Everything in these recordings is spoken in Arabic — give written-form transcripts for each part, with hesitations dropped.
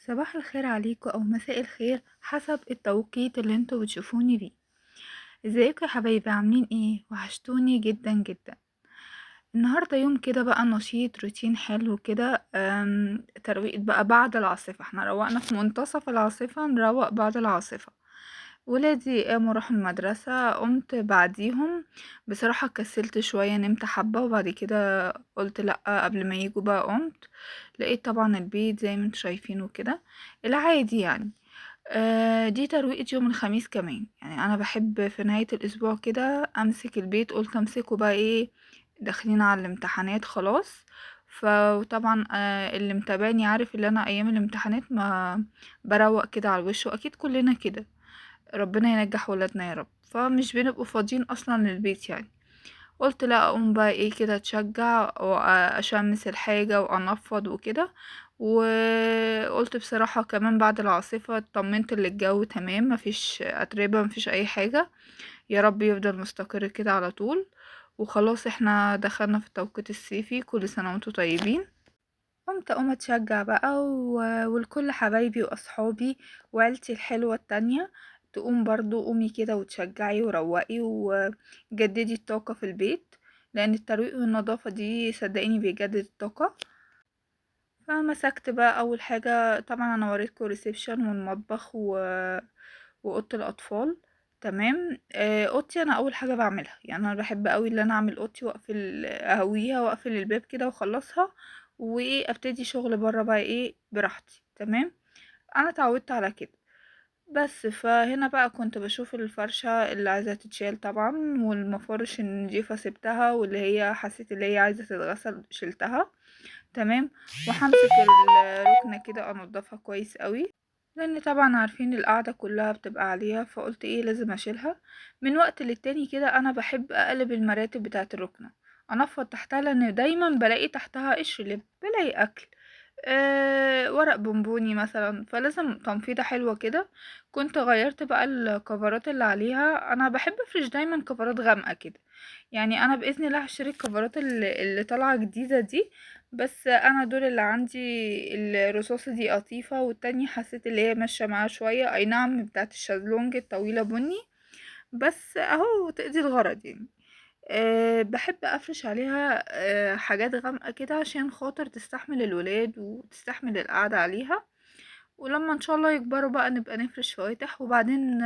صباح الخير عليكم او مساء الخير حسب التوقيت اللي انتوا بتشوفوني بيه. ازيكم يا حبايبي؟ عاملين ايه؟ وحشتوني جدا جدا. النهارده يوم كده بقى نشيط، روتين حلو كده. ترويق بقى بعد العاصفة. احنا روقنا في منتصف العاصفة، نروق بعد العاصفة. ولادي قاموا راحوا المدرسة، قمت بعديهم. بصراحة كسلت شوية، نمت حبة وبعد كده قلت لأ قبل ما يجوا بقى قمت. لقيت طبعا البيت زي ما انتوا شايفينه كده، العادي يعني. دي ترويقة يوم الخميس كمان. يعني انا بحب في نهاية الاسبوع كده امسك البيت، قلت امسكه بقى ايه، داخلين على الامتحانات خلاص. فطبعا اللي متابعني عارف اللي انا ايام الامتحانات ما بروق كده على الوش، واكيد كلنا كده. ربنا ينجح ولادنا يا رب. فمش بنبقوا فاضيين اصلا للبيت يعني. قلت لا اقوم بقى ايه كده اتشجع واشمس الحاجة وانفض وكده. وقلت بصراحة كمان بعد العاصفة اطمنت ان الجو تمام، مفيش اتربة مفيش اي حاجة. يا رب يفضل مستقر كده على طول. وخلاص احنا دخلنا في التوقيت الصيفي، كل سنة وانتم طيبين. قمت اقوم اتشجع بقى ولكل حبايبي واصحابي وعيلتي الحلوة التانية تقوم برضو. قومي كده وتشجعي وروقي وجددي الطاقة في البيت، لان الترويق والنظافة دي صدقيني بيجدد الطاقة. فمسكت بقى اول حاجة، طبعا انا وريتكم ريسبشن والمطبخ واوضه الاطفال. تمام. اوضتي انا اول حاجه بعملها، يعني انا بحب قوي ان انا اعمل اوضتي واقفل اهويها واقفل الباب كده واخلصها، وايه ابتدي شغل بره بقى ايه براحتي. تمام. انا اتعودت على كده. بس فهنا بقى كنت بشوف الفرشة اللي عايزة تتشال طبعا، والمفارش النضيفة سبتها، واللي هي حسيت اللي هي عايزة تتغسل شلتها. تمام. وهمسك الركنة كده انضفها كويس قوي، لان طبعا عارفين القعدة كلها بتبقى عليها، فقلت ايه لازم اشيلها. من وقت للتاني كده انا بحب اقلب المراتب بتاعة الركنة، انفض تحتها، لان دايما بلاقي تحتها قشر لب، بلاقي اكل، ورق بونبوني مثلا، فلازم تنفيضة حلوة كده. كنت غيرت بقى الكفرات اللي عليها. انا بحب افرش دايما كفرات غامقة كده. يعني انا باذن الله هشتري الكفرات اللي طالعة جديدة دي. بس انا دول اللي عندي، الرصاصة دي قطيفة، والتانية حسيت اللي هي ماشية معاه شوية، اي نعم بتاعت الشازلونج الطويلة بني، بس اهو تقضي الغرض يعني. بحب افرش عليها حاجات غامقة كده عشان خاطر تستحمل الولاد وتستحمل القعدة عليها. ولما ان شاء الله يكبروا بقى نبقى نفرش فواتح. وبعدين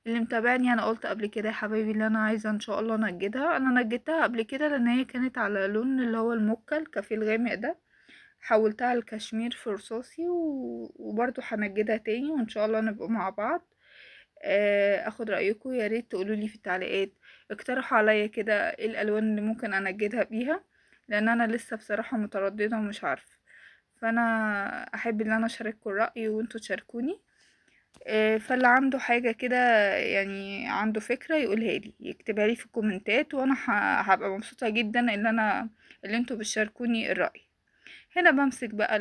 اللي متابعني انا قلت قبل كده يا حبايبي اللي انا عايزة ان شاء الله انجدها. انا نجدتها قبل كده لان هي كانت على لون اللي هو الموكا الكافيه الغامق ده، حولتها لكشمير في رصاصي وبرضو هنجدها تاني وان شاء الله نبقى مع بعض. اخد رايكم، يا ريت تقولوا لي في التعليقات، اقترحوا عليا كده ايه الالوان اللي ممكن انجدها بيها، لان انا لسه بصراحه متردده ومش عارفه. فانا احب ان انا اشارككم الراي وانتوا تشاركوني. فاللي عنده حاجه كده، يعني عنده فكره يقولها لي، يكتبها لي في الكومنتات، وانا هبقى مبسوطه جدا ان انا اللي انتوا بتشاركوني الراي. هنا بمسك بقى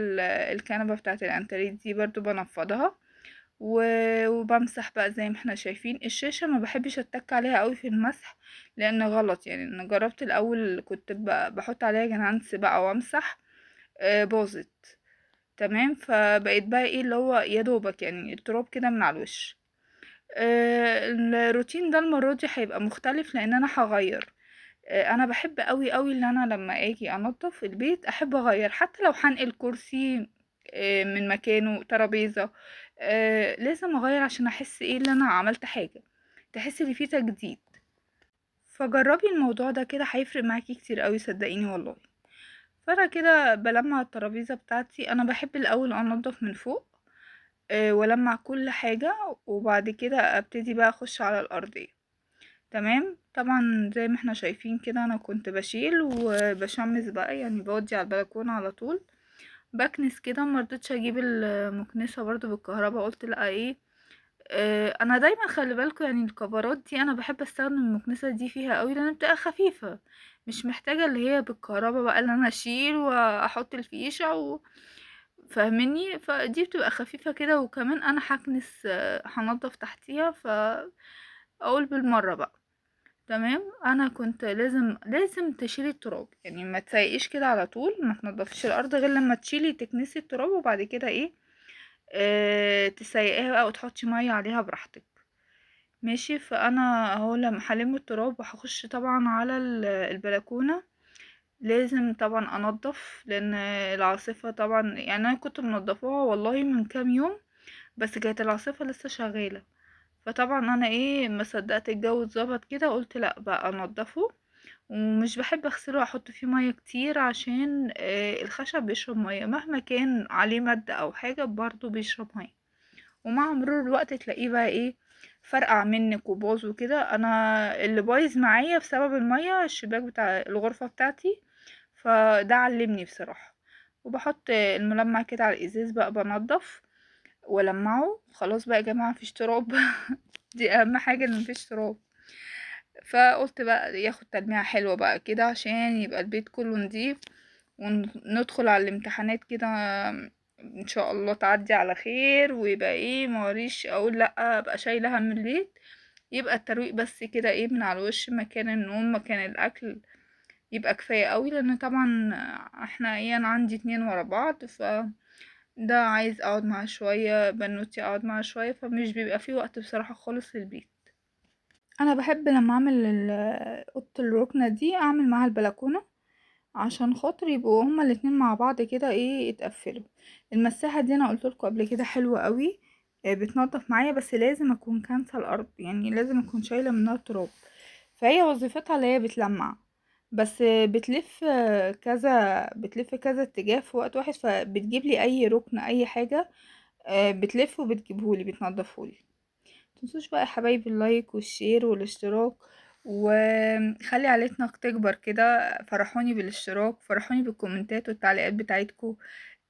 الكنبه بتاعه الانتريه دي برضو بنفضها، وبمسح بقى زي ما احنا شايفين. الشاشة ما بحبش اتك عليها قوي في المسح، لان غلط يعني. انا جربت الاول كنت بحط عليها جنانس بقى وامسح، باظت. تمام. فبقيت بقى ايه اللي هو يا دوبك يعني التراب كده من على الوش. الروتين ده المرة دي هيبقى مختلف لان انا هغير. انا بحب قوي قوي ان انا لما اجي انضف البيت احب اغير، حتى لو هنقل كرسي من مكانه، ترابيزة، لازم اغير عشان احس ايه اللي انا عملت حاجة، تحس ان فيه تجديد. فجربي الموضوع ده كده هيفرق معاكي كتير قوي صدقيني والله. فانا كده بلمع الترابيزة بتاعتي. انا بحب الاول انضف من فوق، ولمع كل حاجة، وبعد كده ابتدي بقى اخش على الارضية. تمام. طبعا زي ما احنا شايفين كده انا كنت بشيل وبشمس بقى، يعني بودي على البلكونة على طول، بكنس كده. مرضتش اجيب المكنسة برضو بالكهرباء، قلت لا ايه. انا دايما خلي بالكم يعني الكفرات دي انا بحب استخدم المكنسة دي فيها قوي لان بتبقى خفيفة، مش محتاجة اللي هي بالكهرباء بقى اللي انا اشيل واحط الفيشة فاهمني. فدي بتبقى خفيفة كده، وكمان انا هكنس هنضف تحتيها، اقول بالمرة بقى. تمام. انا كنت لازم تشيلي التراب، يعني ما تسيقيش كده على طول، ما تنضفيش الارض غير لما تشيلي تكنسي التراب، وبعد كده ايه تسيقيها بقى وتحطي ميه عليها براحتك. ماشي. فانا اهو لما هلم التراب وهخش طبعا على البلكونه، لازم طبعا انضف، لان العاصفه طبعا يعني انا كنت منضفاها والله من كام يوم، بس كانت العاصفه لسه شغاله. فطبعا انا ايه ما صدقت الجو اتظبط كده، قلت لا بقى انضفه. ومش بحب اغسله واحط فيه ميه كتير، عشان الخشب بيشرب ميه مهما كان عليه مادة او حاجة برضو بيشرب ميه. ومع مرور الوقت تلاقيه بقى ايه فرقع منك وباظ وكده. انا اللي بايظ معايا بسبب الميه الشباك بتاع الغرفة بتاعتي، فده علمني بصراحة. وبحط الملمع كده على الازاز بقى بنضف ولمعه. خلاص بقى يا جماعة مفيش تراب. دي اهم حاجة ان مفيش تراب. فقلت بقى ياخد تلميعة حلوة بقى كده عشان يبقى البيت كله نضيف، وندخل على الامتحانات كده ان شاء الله تعدي على خير، ويبقى ايه موريش اقول لا ابقى شايلة هم البيت. يبقى الترويق بس كده ايه من على الوش، مكان النوم مكان الاكل، يبقى كفاية قوي. لان طبعا احنا ايه انا عندي 2 ورا بعض، ده عايز اقعد معاه شوية، بنوتي اقعد معاه شوية، فمش بيبقى فيه وقت بصراحة خالص للبيت. انا بحب لما اعمل اوضه الركنه دي اعمل معاها البلكونه، عشان خاطر يبقوا هما الاتنين مع بعض كده ايه يتقفلوا. المساحه دي انا قلت لكم قبل كده حلوه قوي، بتنظف معايا، بس لازم اكون كانسه الارض، يعني لازم اكون شايله منها التراب. فهي وظيفتها اللي هي بتلمع، بس بتلف كذا اتجاه في وقت واحد، فبتجيب لي اي ركن اي حاجه، بتلف وبتجيبهولي بتنضفهولي. متنسوش بقى يا حبايبي اللايك والشير والاشتراك، وخلي عيلتنا تكبر كده. فرحوني بالاشتراك، فرحوني بالكومنتات والتعليقات بتاعتكم.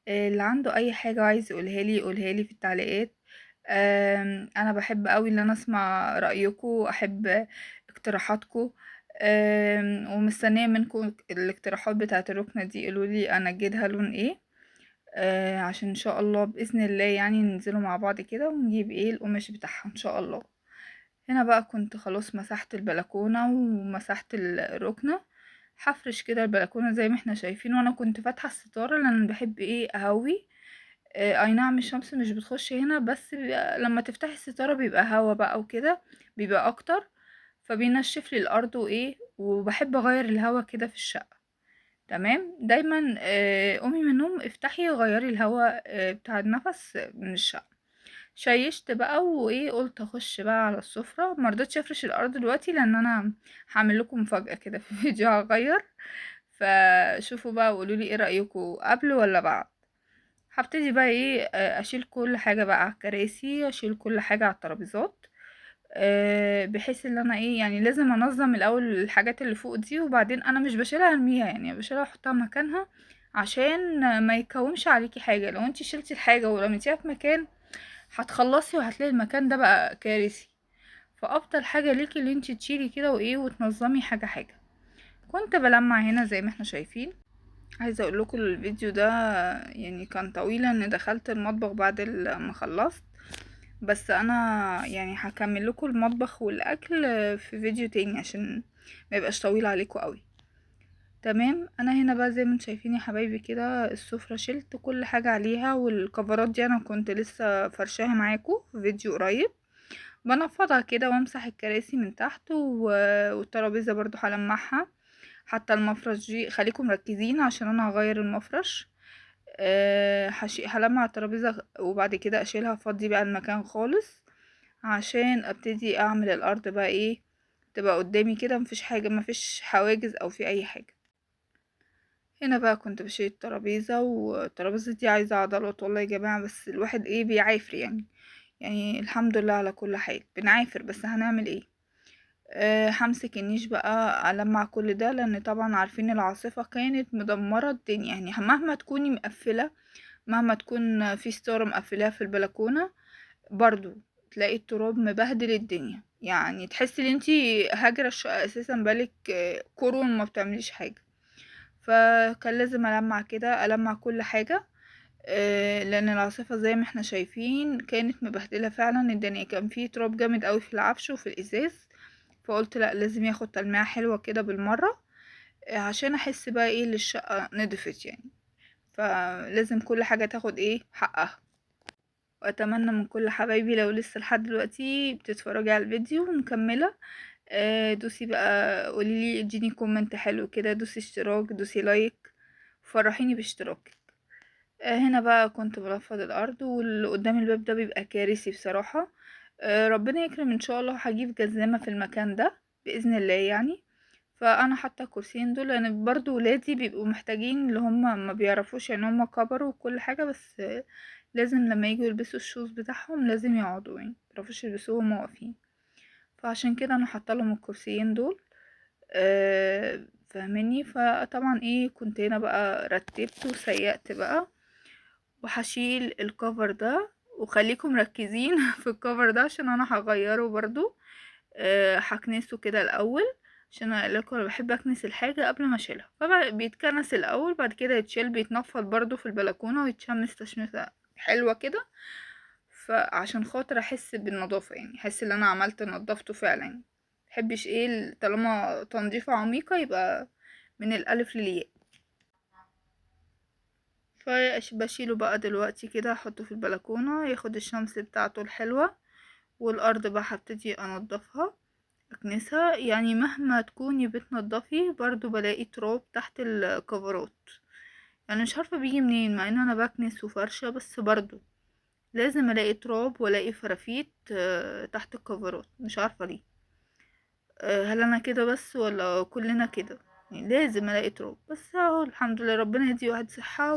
اللي عنده اي حاجة وعايز يقولها لي في التعليقات. انا بحب قوي ان انا اسمع رأيكم، احب اقتراحاتكم. ومستنية منكم الاقتراحات بتاعت الركنة دي، قولولي انا اجدها لون ايه، عشان ان شاء الله باذن الله يعني ننزلوا مع بعض كده ونجيب ايه القماش بتاعها ان شاء الله. هنا بقى كنت خلاص مسحت البلكونه ومسحت الركنه، هفرش كده البلكونه زي ما احنا شايفين. وانا كنت فاتحه الستاره لان أنا بحب ايه اهوي. اي نعم الشمس مش بتخش هنا، بس لما تفتحي الستاره بيبقى هوا بقى وكده، بيبقى اكتر، فبينشف لي الارض وايه، وبحب اغير الهوا كده في الشقه. تمام. دايما قومي من النوم افتحي غيري الهواء بتاع النفس من الشقة. شيشت بقى وايه قلت اخش بقى على السفرة، مرضتش افرش الارض دلوقتي لان انا هعمل لكم مفاجأة كده في فيديو هغير. فشوفوا بقى وقولوا لي ايه رأيكم قبل ولا بعد. هبتدي بقى ايه اشيل كل حاجة بقى على الكراسي، اشيل كل حاجة على الترابيزات، بحيث ان انا ايه يعني لازم انظم الاول الحاجات اللي فوق دي، وبعدين انا مش بشيلها ارميها، يعني بشيلها احطها مكانها عشان ما يكومش عليكي حاجه. لو انتي شلتي الحاجه ورميتيها في مكان هتخلصي وهتلاقي المكان ده بقى كارثي. فافضل حاجه ليكي اللي انتي تشيلي كده وايه وتنظمي حاجه حاجه. كنت بلمع هنا زي ما احنا شايفين. عايزه اقول لكم الفيديو ده يعني كان طويل، ان دخلت المطبخ بعد ما خلصت، بس انا يعني هكمل لكم المطبخ والاكل في فيديو تاني عشان ما يبقاش طويل عليكم قوي. تمام. انا هنا بقى زي ما انتم شايفين يا حبايبي كده السفرة شلت كل حاجة عليها، والكفرات دي انا كنت لسه فرشاها معاكم في فيديو قريب. بنفضها كده وامسح الكراسي من تحت والترابيزة برضو هلمعها. حتى المفرش دي خليكم مركزين عشان انا هغير المفرش. هلمع الترابيزة وبعد كده اشيلها افضي بقى المكان خالص، عشان ابتدي اعمل الارض بقى ايه تبقى قدامي كده، مفيش حاجة مفيش حواجز او في اي حاجة. هنا بقى كنت بشيل الترابيزة، والترابيزة دي عايزة عضلات والله يا جماعة، بس الواحد ايه بيعافر يعني الحمد لله على كل حال بنعافر، بس هنعمل ايه. همسك النيش بقى ألمع كل ده، لأن طبعا عارفين العاصفة كانت مدمرة الدنيا. يعني مهما تكوني مقفلة، مهما تكون في ستارة مقفلاها في البلكونة، برضو تلاقي التراب مبهدل الدنيا، يعني تحسي ان انتي هاجرة الشقة اساسا بالك قرون ما بتعمليش حاجة. فكان لازم ألمع كده ألمع كل حاجة، لان العاصفة زي ما احنا شايفين كانت مبهدلة فعلا الدنيا، كان فيه تراب جامد قوي في العفش وفي الازاز. فقلت لا لازم ياخد تلميعة حلوة كده بالمرة، عشان احس بقى ايه اللي الشقة نضفت يعني. فلازم كل حاجة تاخد ايه حقها. واتمنى من كل حبايبي لو لسه لحد دلوقتي بتتفرجي على الفيديو ومكمله، دوسي بقى قوليلي، اديني كومنت حلو كده، دوسي اشتراك، دوسي لايك، فرحيني باشتراكك. هنا بقى كنت بنفض الارض، واللي قدام الباب ده بيبقى كارثي بصراحه. ربنا يكرم ان شاء الله، هجيب جزامه في المكان ده باذن الله يعني. فانا حاطه الكرسيين دول لان برضو ولادي بيبقوا محتاجين، اللي هم ما بيعرفوش يعني، هم كبروا وكل حاجه، بس لازم لما يجوا يلبسوا الشوز بتاعهم لازم يقعدوا، يعني ميعرفوش يلبسوه وهم واقفين. فعشان كده انا حاطه لهم الكرسيين دول. فاهميني؟ فطبعا ايه، كنت هنا بقى رتبت وسيقت بقى، وهشيل الكفر ده. وخليكم مركزين في الكفر ده عشان انا هغيره برضو. هكنسه كده الاول، عشان انا لكم انا بحب اكنس الحاجه قبل ما اشيلها. فبيتكنس الاول، بعد كده يتشيل، بيتنفض برضو في البلكونه ويتشمس تشميسه حلوه كده. فعشان خاطر احس بالنظافه، يعني احس ان انا عملت نظفته فعلا. محبش ايه طالما تنظيفه عميقه يبقى من الالف للياء. فبشيله بقى دلوقتي كده، احطه في البلكونه ياخد الشمس بتاعته الحلوه. والارض بقى هبتدي انضفها، اكنسها. يعني مهما تكوني بتنضفي برضو بلاقي تراب تحت الكفرات. يعني مش عارفه بيجي منين، مع ان انا بكنس وفرشه، بس برضو لازم الاقي تراب والاقي فرافيت تحت الكفرات، مش عارفه ليه. هل انا كده بس ولا كلنا كده؟ يعني لازم الاقي تراب. بس اهو الحمد لله، ربنا يدي واحد صحه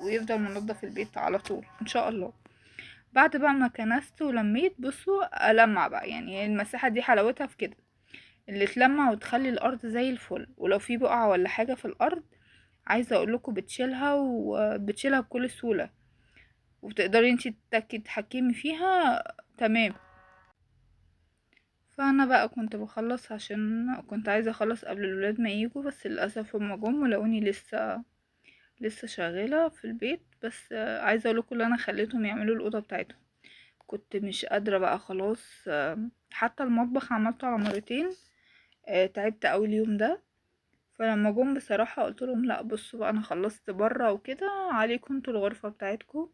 ويفضل منضف البيت على طول ان شاء الله. بعد بقى ما كنست ولميت، بصوا ألمع بقى، يعني المساحة دي حلاوتها في كده، اللي تلمع وتخلي الأرض زي الفل. ولو في بقعة ولا حاجة في الأرض، عايزة أقولكوا بتشيلها، وبتشيلها بكل سهولة، وبتقدري انتي تتحكمي فيها. تمام. فأنا بقى كنت بخلص، عشان كنت عايزة أخلص قبل الولاد ما يجوا، بس للأسف هما جم ولقوني لسه شغالة في البيت. بس عايزة أقولكوا اللي أنا خليتهم يعملوا الأوضة بتاعتهم، كنت مش قادرة بقى خلاص. حتى المطبخ عملته على مرتين. تعبت اوي اليوم ده. فلما جم بصراحة قلت لهم لا، بصوا بقى، انا خلصت برا وكده، عليكم انتوا الغرفة بتاعتكم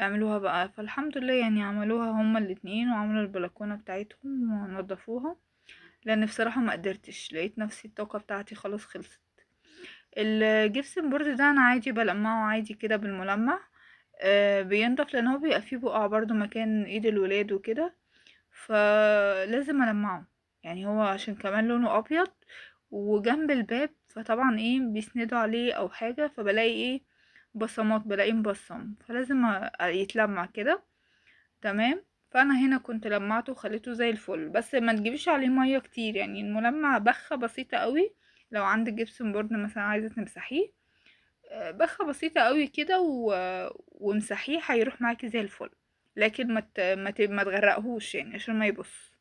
اعملوها بقى. فالحمد لله يعني عملوها هما الاتنين، وعملوا البلكونة بتاعتهم ونضفوها. لان بصراحة ما قدرتش، لقيت نفسي الطاقة بتاعتي خلاص خلصت. الجبسن بورد ده انا عادي بلمعه عادي كده بالملمع. بينضف، لان هو بيبقى فيه بقع برضو مكان ايد الولاد وكده، فلازم ألمعه. يعني هو عشان كمان لونه أبيض وجنب الباب، فطبعا ايه بيسندوا عليه أو حاجة، فبلاقي ايه بصمات، بلاقيه مبصم، فلازم يتلمع كده. تمام. فأنا هنا كنت لمعته وخليته زي الفل، بس ما تجيبيش عليه مية كتير، يعني الملمع بخة بسيطة قوي. لو عندك جبسن بورد مثلا عايزة تمسحيه، بخة بسيطة قوي كده ومسحيه هيروح معاكي زي الفل. لكن ما تغرقهوش يعني عشان ما يبص.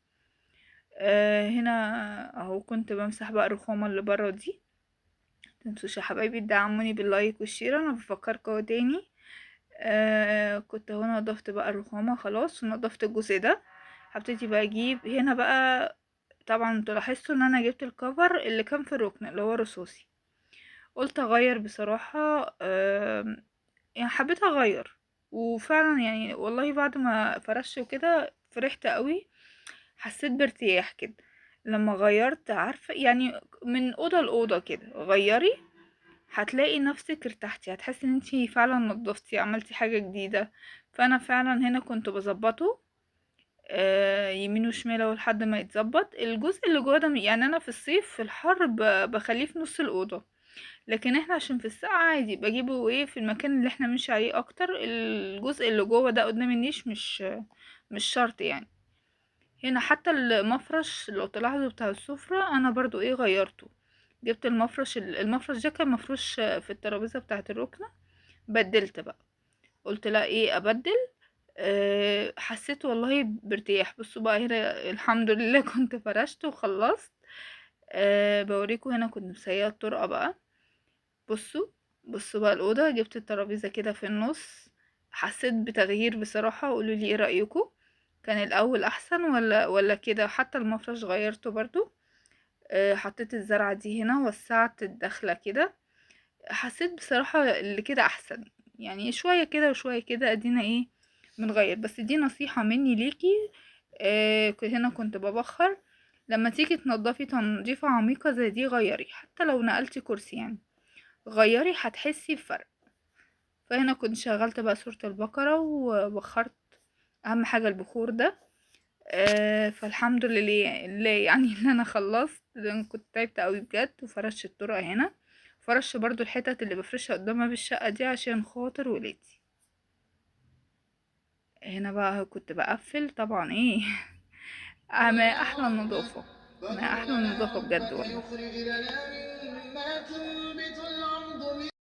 هنا اهو كنت بمسح بقى الرخامة اللي برا دي. متنسوش يا حبايبي تدعموني باللايك والشير، انا بفكركم اهو تاني. كنت اهو نضفت بقى الرخامة خلاص، ونضفت الجزء ده. هبتدي بقى اجيب هنا بقى. طبعا انتوا لاحظتوا ان انا جبت الكفر اللي كان في الركن اللي هو رصاصي. قلت اغير بصراحة. يعني حبيت اغير. وفعلا يعني والله بعد ما فرشت وكده فرحت قوي. حسيت بارتياح كده لما غيرت، عارفة يعني، من أوضة لأوضة كده غيري، هتلاقي نفسك ارتحتي، هتحسي ان انتي فعلا نضفتي، عملتي حاجة جديدة. فانا فعلا هنا كنت بظبطه يمين وشمال اهو لحد ما يتظبط الجزء اللي جوه ده. يعني انا في الصيف في الحر بخليه في نص الأوضة، لكن احنا عشان في السقعة عادي بجيبه ايه في المكان اللي احنا بنمشي عليه اكتر. الجزء اللي جوه ده قدام النيش مش شرط يعني. هنا حتى المفرش لو تلاحظوا بتاع السفرة انا برضو ايه غيرته. جبت المفرش المفرش ده كان مفروش في الترابيزة بتاعة الركنة. بدلت بقى، قلت لا ايه ابدل. حسيت والله بارتياح. بصوا بقى هنا الحمد لله كنت فرشت وخلصت. بوريكم هنا كنت مسيئة الطرقة بقى. بصوا. بصوا بقى الأوضة، جبت الترابيزة كده في النص. حسيت بتغيير بصراحة، قولوا لي ايه رأيكم؟ كان الأول أحسن ولا كده؟ حتى المفرش غيرته برضو. حطيت الزرعة دي هنا، وسعت الدخلة كده. حسيت بصراحة اللي كده أحسن، يعني شوية كده وشوية كده، ادينا ايه بنغير. بس دي نصيحة مني ليكي. هنا كنت ببخر. لما تيجي تنضفي تنظيفة عميقة زي دي غيري، حتى لو نقلتي كرسي يعني غيري هتحسي بفرق. فهنا كنت شغلت بقى صورة البقرة وبخرت. اهم حاجة البخور ده. فالحمد لله يعني ان انا خلصت، لان كنت تعبت قوي بجد. وفرشت الطرقة هنا، فرش برضو الحتت اللي بفرشها قدامها بالشقة دي عشان خاطر ولادي. هنا بقى كنت بقفل طبعا ايه. ما احلى النظافة، ما احلى النظافة بجد والله.